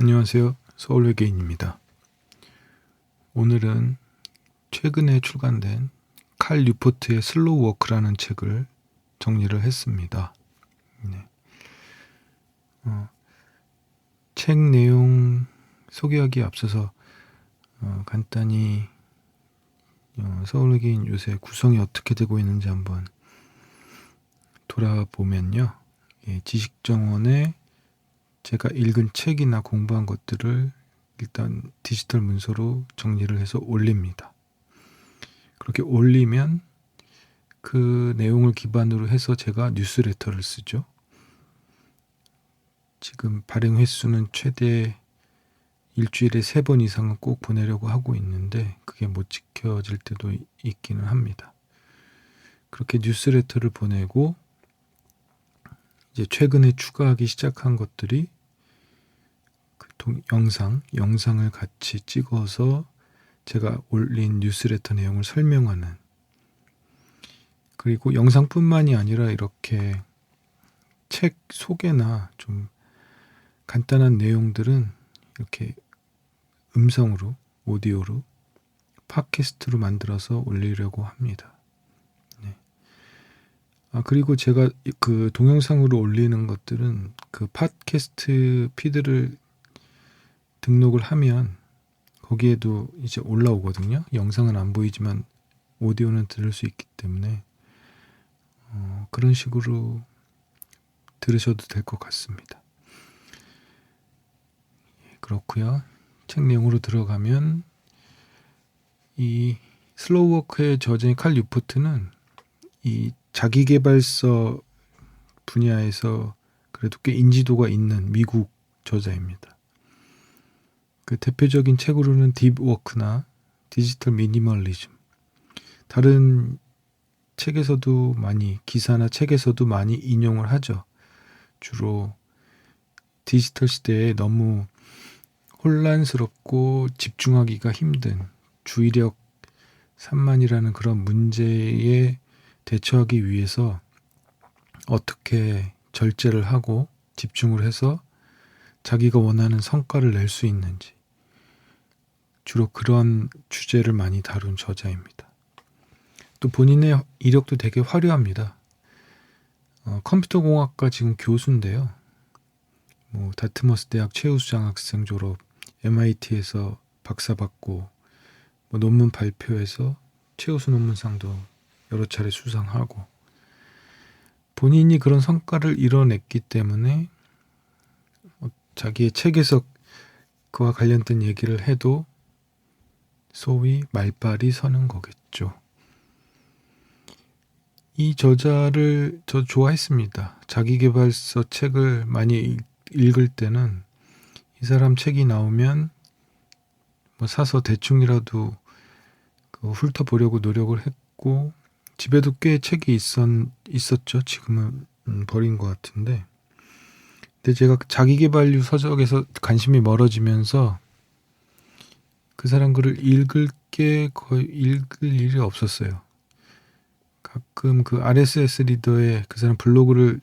안녕하세요. 서울외계인입니다. 오늘은 최근에 출간된 칼 뉴포트의 슬로우 워크라는 책을 정리를 했습니다. 네. 책 내용 소개하기에 앞서서 간단히 서울외계인 요새 구성이 어떻게 되고 있는지 한번 돌아보면요. 지식정원에 제가 읽은 책이나 공부한 것들을 일단 디지털 문서로 정리를 해서 올립니다. 그렇게 올리면 그 내용을 기반으로 해서 제가 뉴스레터를 쓰죠. 지금 발행 횟수는 최대 일주일에 3번 이상은 꼭 보내려고 하고 있는데 그게 못 지켜질 때도 있기는 합니다. 그렇게 뉴스레터를 보내고 이제 최근에 추가하기 시작한 것들이 영상을 같이 찍어서 제가 올린 뉴스레터 내용을 설명하는, 그리고 영상뿐만이 아니라 이렇게 책 소개나 좀 간단한 내용들은 이렇게 음성으로, 오디오로, 팟캐스트로 만들어서 올리려고 합니다. 네. 그리고 제가 그 동영상으로 올리는 것들은 그 팟캐스트 피드를 등록을 하면 거기에도 이제 올라오거든요. 영상은 안 보이지만 오디오는 들을 수 있기 때문에 그런 식으로 들으셔도 될 것 같습니다. 그렇고요. 책 내용으로 들어가면 이 슬로우 워크의 저자인 칼 뉴포트는 이 자기계발서 분야에서 그래도 꽤 인지도가 있는 미국 저자입니다. 그 대표적인 책으로는 딥워크나 디지털 미니멀리즘, 다른 책에서도 기사나 책에서도 많이 인용을 하죠. 주로 디지털 시대에 너무 혼란스럽고 집중하기가 힘든 주의력 산만이라는 그런 문제에 대처하기 위해서 어떻게 절제를 하고 집중을 해서 자기가 원하는 성과를 낼 수 있는지, 주로 그런 주제를 많이 다룬 저자입니다. 또 본인의 이력도 되게 화려합니다. 컴퓨터공학과 지금 교수인데요. 다트머스 대학 최우수 장학생 졸업, MIT에서 박사 받고, 논문 발표해서 최우수 논문상도 여러 차례 수상하고, 본인이 그런 성과를 이뤄냈기 때문에 자기의 책에서 그와 관련된 얘기를 해도 소위 말빨이 서는 거겠죠. 이 저자를 저 좋아했습니다. 자기계발서 책을 많이 읽을 때는 이 사람 책이 나오면 사서 대충이라도 훑어보려고 노력을 했고, 집에도 꽤 책이 있었죠. 지금은 버린 것 같은데. 근데 제가 자기계발류 서적에서 관심이 멀어지면서 그 사람 글을 읽을 일이 없었어요. 가끔 그 RSS 리더에 그 사람 블로그를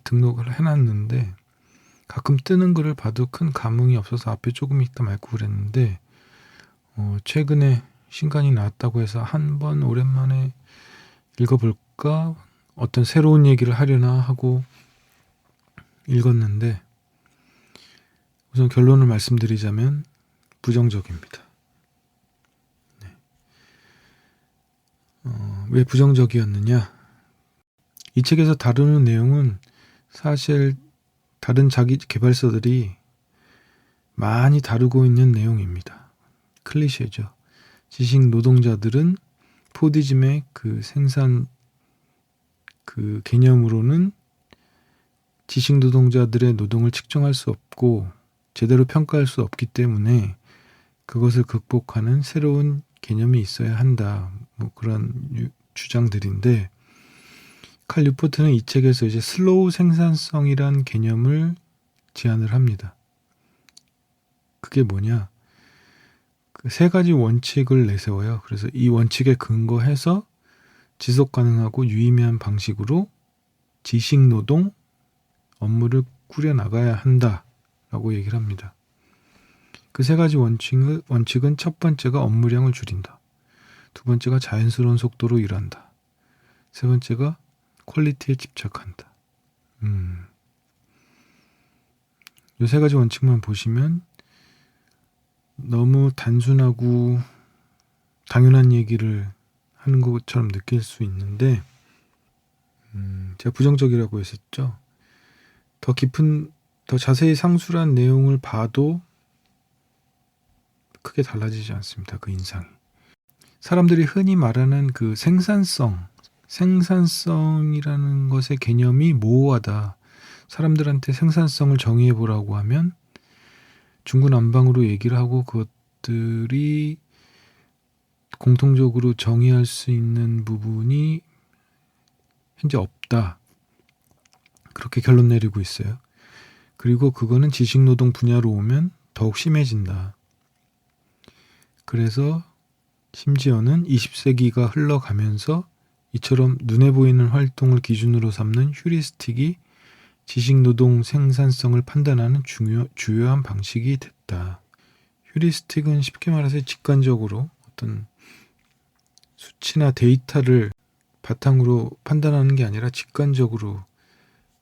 등록을 해놨는데 가끔 뜨는 글을 봐도 큰 감흥이 없어서 앞에 조금 있다 말고 그랬는데, 최근에 신간이 나왔다고 해서 한번 오랜만에 읽어볼까, 어떤 새로운 얘기를 하려나 하고 읽었는데, 우선 결론을 말씀드리자면 부정적입니다. 네. 왜 부정적이었느냐? 이 책에서 다루는 내용은 사실 다른 자기 개발서들이 많이 다루고 있는 내용입니다. 클리셰죠. 지식 노동자들은 포디즘의 그 생산 그 개념으로는 지식 노동자들의 노동을 측정할 수 없고 제대로 평가할 수 없기 때문에 그것을 극복하는 새로운 개념이 있어야 한다. 그런 주장들인데, 칼 뉴포트는 이 책에서 이제 슬로우 생산성이란 개념을 제안을 합니다. 그게 뭐냐? 그 3가지 원칙을 내세워요. 그래서 이 원칙에 근거해서 지속 가능하고 유의미한 방식으로 지식 노동 업무를 꾸려나가야 한다라고 얘기를 합니다. 그 세 가지 원칙은 첫 번째가 업무량을 줄인다. 두 번째가 자연스러운 속도로 일한다. 세 번째가 퀄리티에 집착한다. 이 세 가지 원칙만 보시면 너무 단순하고 당연한 얘기를 하는 것처럼 느낄 수 있는데, 제가 부정적이라고 했었죠. 더 자세히 상술한 내용을 봐도 크게 달라지지 않습니다. 그 인상이. 사람들이 흔히 말하는 그 생산성이라는 것의 개념이 모호하다. 사람들한테 생산성을 정의해 보라고 하면 중구난방으로 얘기를 하고 그것들이 공통적으로 정의할 수 있는 부분이 현재 없다. 그렇게 결론 내리고 있어요. 그리고 그거는 지식노동 분야로 오면 더욱 심해진다. 그래서 심지어는 20세기가 흘러가면서 이처럼 눈에 보이는 활동을 기준으로 삼는 휴리스틱이 지식노동 생산성을 판단하는 주요한 방식이 됐다. 휴리스틱은 쉽게 말해서 직관적으로 어떤 수치나 데이터를 바탕으로 판단하는 게 아니라 직관적으로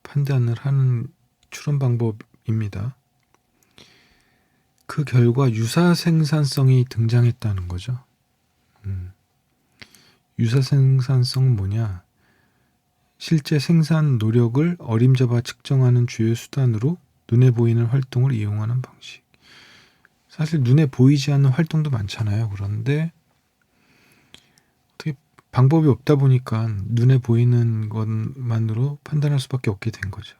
판단을 하는 추론 방법입니다. 그 결과 유사 생산성이 등장했다는 거죠. 유사 생산성은 뭐냐? 실제 생산 노력을 어림잡아 측정하는 주요 수단으로 눈에 보이는 활동을 이용하는 방식. 사실 눈에 보이지 않는 활동도 많잖아요. 그런데 어떻게 방법이 없다 보니까 눈에 보이는 것만으로 판단할 수밖에 없게 된 거죠.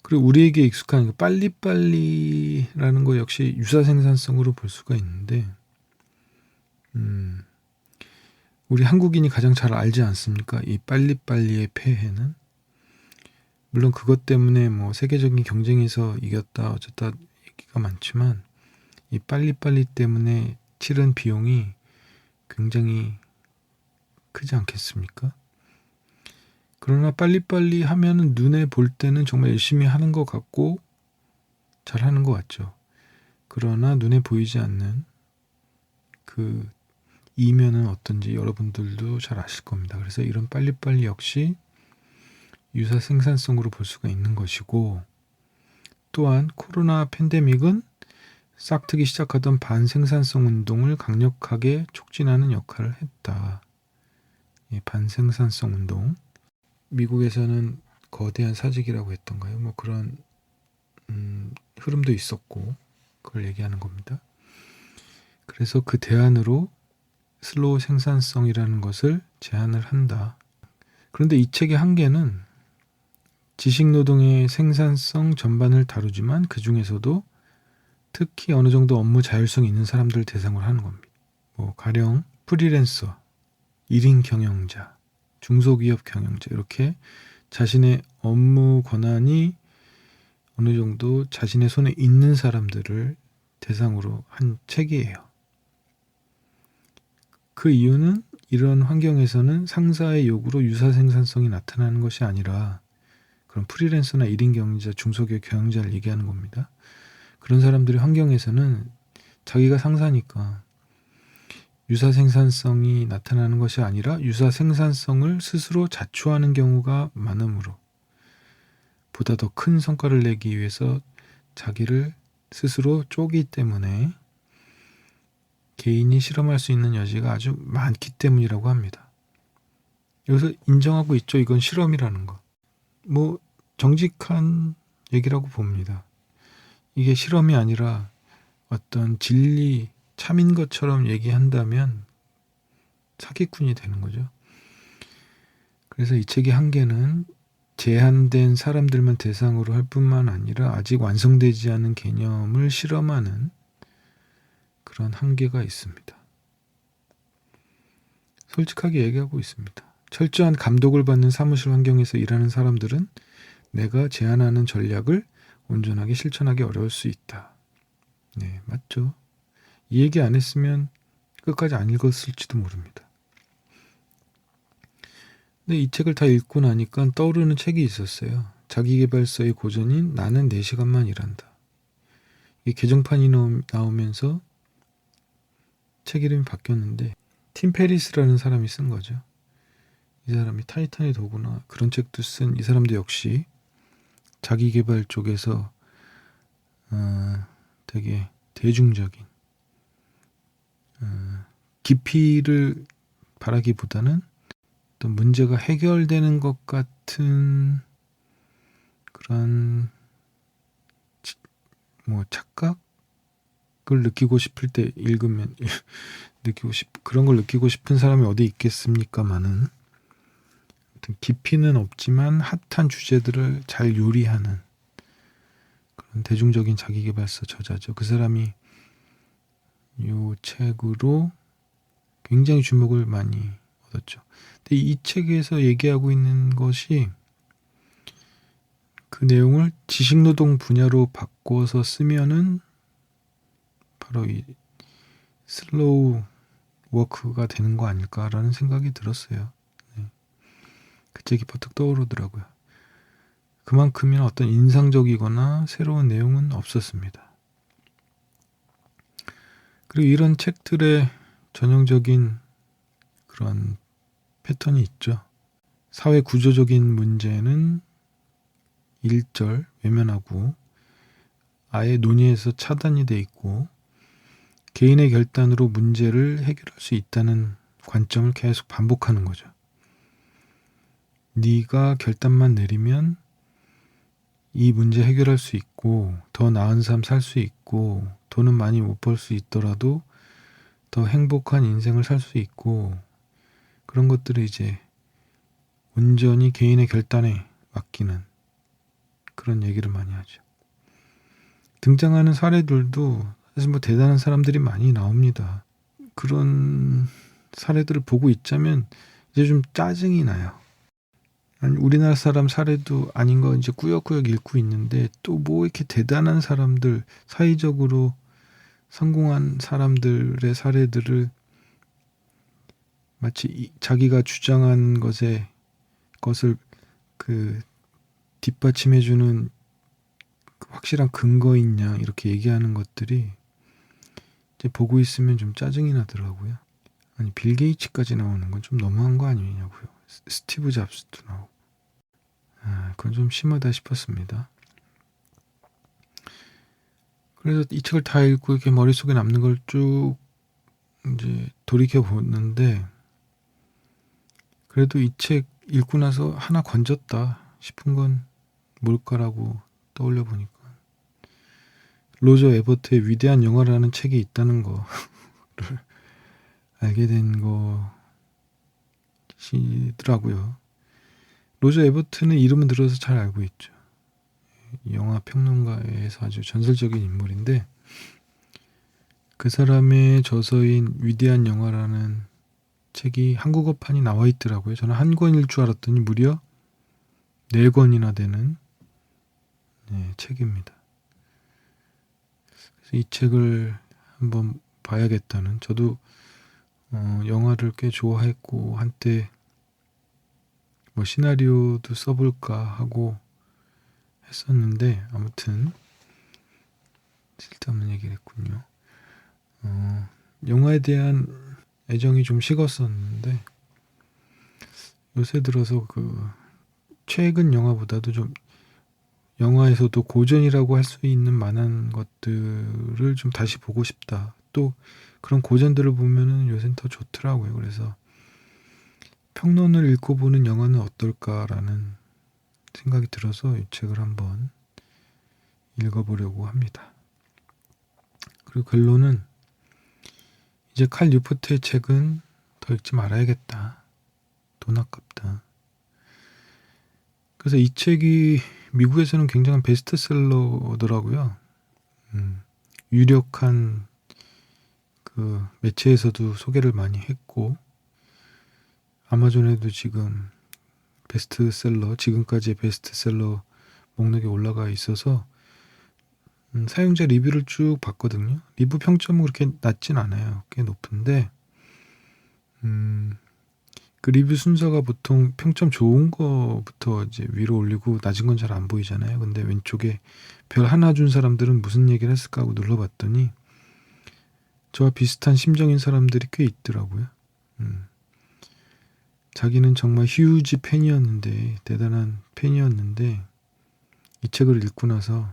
그리고 우리에게 익숙한 빨리빨리라는 거 역시 유사 생산성으로 볼 수가 있는데, 우리 한국인이 가장 잘 알지 않습니까? 이 빨리빨리의 폐해는. 물론 그것 때문에 뭐 세계적인 경쟁에서 이겼다 어쨌다 얘기가 많지만, 이 빨리빨리 때문에 치른 비용이 굉장히 크지 않겠습니까? 그러나 빨리빨리 하면은 눈에 볼 때는 정말 열심히 하는 것 같고 잘 하는 것 같죠. 그러나 눈에 보이지 않는 그 이면은 어떤지 여러분들도 잘 아실 겁니다. 그래서 이런 빨리빨리 역시 유사 생산성으로 볼 수가 있는 것이고, 또한 코로나 팬데믹은 싹트기 시작하던 반생산성 운동을 강력하게 촉진하는 역할을 했다. 반생산성 운동. 미국에서는 거대한 사직이라고 했던가요? 뭐 그런 흐름도 있었고 그걸 얘기하는 겁니다. 그래서 그 대안으로 슬로우 생산성이라는 것을 제안을 한다. 그런데 이 책의 한계는 지식노동의 생산성 전반을 다루지만 그 중에서도 특히 어느 정도 업무 자율성이 있는 사람들을 대상으로 하는 겁니다. 뭐 가령 프리랜서, 1인 경영자, 중소기업 경영자, 이렇게 자신의 업무 권한이 어느 정도 자신의 손에 있는 사람들을 대상으로 한 책이에요. 그 이유는 이런 환경에서는 상사의 요구로 유사 생산성이 나타나는 것이 아니라, 그런 프리랜서나 1인 경영자, 중소기업 경영자를 얘기하는 겁니다. 그런 사람들의 환경에서는 자기가 상사니까 유사 생산성이 나타나는 것이 아니라 유사 생산성을 스스로 자초하는 경우가 많으므로, 보다 더 큰 성과를 내기 위해서 자기를 스스로 쪼기 때문에 개인이 실험할 수 있는 여지가 아주 많기 때문이라고 합니다. 여기서 인정하고 있죠. 이건 실험이라는 거. 뭐 정직한 얘기라고 봅니다. 이게 실험이 아니라 어떤 진리, 참인 것처럼 얘기한다면 사기꾼이 되는 거죠. 그래서 이 책의 한계는 제한된 사람들만 대상으로 할 뿐만 아니라 아직 완성되지 않은 개념을 실험하는 그런 한계가 있습니다. 솔직하게 얘기하고 있습니다. 철저한 감독을 받는 사무실 환경에서 일하는 사람들은 내가 제안하는 전략을 온전하게 실천하기 어려울 수 있다. 네, 맞죠. 이 얘기 안 했으면 끝까지 안 읽었을지도 모릅니다. 근데 이 책을 다 읽고 나니까 떠오르는 책이 있었어요. 자기계발서의 고전인 나는 4시간만 일한다. 이 개정판이 나오면서 책 이름이 바뀌었는데 팀 페리스라는 사람이 쓴 거죠. 이 사람이 타이탄의 도구나 그런 책도 쓴 이 사람도 역시 자기계발 쪽에서 되게 대중적인 깊이를 바라기보다는 어떤 문제가 해결되는 것 같은 그런 착각을 느끼고 싶을 때 읽으면 그런 걸 느끼고 싶은 사람이 어디 있겠습니까마는 깊이는 없지만 핫한 주제들을 잘 요리하는 그런 대중적인 자기계발서 저자죠. 그 사람이 이 책으로 굉장히 주목을 많이 얻었죠. 근데 이 책에서 얘기하고 있는 것이 그 내용을 지식노동 분야로 바꿔서 쓰면은 바로 이 슬로우 워크가 되는 거 아닐까라는 생각이 들었어요. 그 책이 버뜩 떠오르더라고요. 그만큼이나 어떤 인상적이거나 새로운 내용은 없었습니다. 그리고 이런 책들의 전형적인 그런 패턴이 있죠. 사회 구조적인 문제는 일절 외면하고 아예 논의에서 차단이 돼 있고 개인의 결단으로 문제를 해결할 수 있다는 관점을 계속 반복하는 거죠. 네가 결단만 내리면 이 문제 해결할 수 있고 더 나은 삶 살 수 있고 돈은 많이 못 벌 수 있더라도 더 행복한 인생을 살 수 있고 그런 것들을 이제 온전히 개인의 결단에 맡기는 그런 얘기를 많이 하죠. 등장하는 사례들도 사실 대단한 사람들이 많이 나옵니다. 그런 사례들을 보고 있자면 이제 좀 짜증이 나요. 아니, 우리나라 사람 사례도 아닌 거 이제 꾸역꾸역 읽고 있는데 또 이렇게 대단한 사람들, 사회적으로 성공한 사람들의 사례들을 마치 자기가 주장한 것을 뒷받침해주는 확실한 근거인 양 이렇게 얘기하는 것들이 이제 보고 있으면 좀 짜증이 나더라고요. 아니 빌 게이츠까지 나오는 건 좀 너무한 거 아니냐고요. 스티브 잡스도 나오고. 그건 좀 심하다 싶었습니다. 그래서 이 책을 다 읽고 이렇게 머릿속에 남는 걸 쭉 이제 돌이켜 보는데 그래도 이 책 읽고 나서 하나 건졌다 싶은 건 뭘까라고 떠올려 보니까 로저 에버트의 위대한 영화라는 책이 있다는 거를 알게 된 것이더라고요. 로저 에버트는 이름은 들어서 잘 알고 있죠. 영화 평론가에서 아주 전설적인 인물인데 그 사람의 저서인 위대한 영화라는 책이 한국어판이 나와 있더라고요. 저는 한 권일 줄 알았더니 무려 4권이나 되는 책입니다. 그래서 이 책을 한번 봐야겠다는 저도 영화를 꽤 좋아했고 한때 시나리오도 써볼까 하고 했었는데 아무튼 쓸데없는 얘기를 했군요. 영화에 대한 애정이 좀 식었었는데 요새 들어서 최근 영화보다도 좀 영화에서도 고전이라고 할 수 있는 만한 것들을 좀 다시 보고 싶다. 또 그런 고전들을 보면은 요새는 더 좋더라고요. 그래서 평론을 읽고 보는 영화는 어떨까라는 생각이 들어서 이 책을 한번 읽어보려고 합니다. 그리고 결론은 이제 칼 뉴포트의 책은 더 읽지 말아야겠다. 돈 아깝다. 그래서 이 책이 미국에서는 굉장한 베스트셀러더라고요. 유력한 매체에서도 소개를 많이 했고 아마존에도 지금 지금까지의 베스트셀러 목록에 올라가 있어서 사용자 리뷰를 쭉 봤거든요. 리뷰 평점은 그렇게 낮진 않아요. 꽤 높은데 그 리뷰 순서가 보통 평점 좋은 거부터 이제 위로 올리고 낮은 건 잘 안 보이잖아요. 근데 왼쪽에 별 하나 준 사람들은 무슨 얘기를 했을까 하고 눌러봤더니 저와 비슷한 심정인 사람들이 꽤 있더라고요. 자기는 정말 휴지 팬이었는데, 대단한 팬이었는데 이 책을 읽고 나서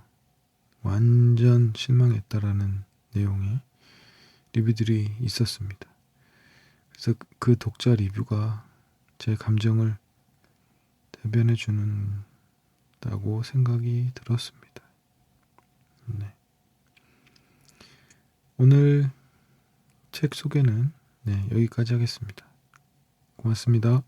완전 실망했다라는 내용의 리뷰들이 있었습니다. 그래서 그 독자 리뷰가 제 감정을 대변해 주는다고 생각이 들었습니다. 네. 오늘 책 소개는 여기까지 하겠습니다. 고맙습니다.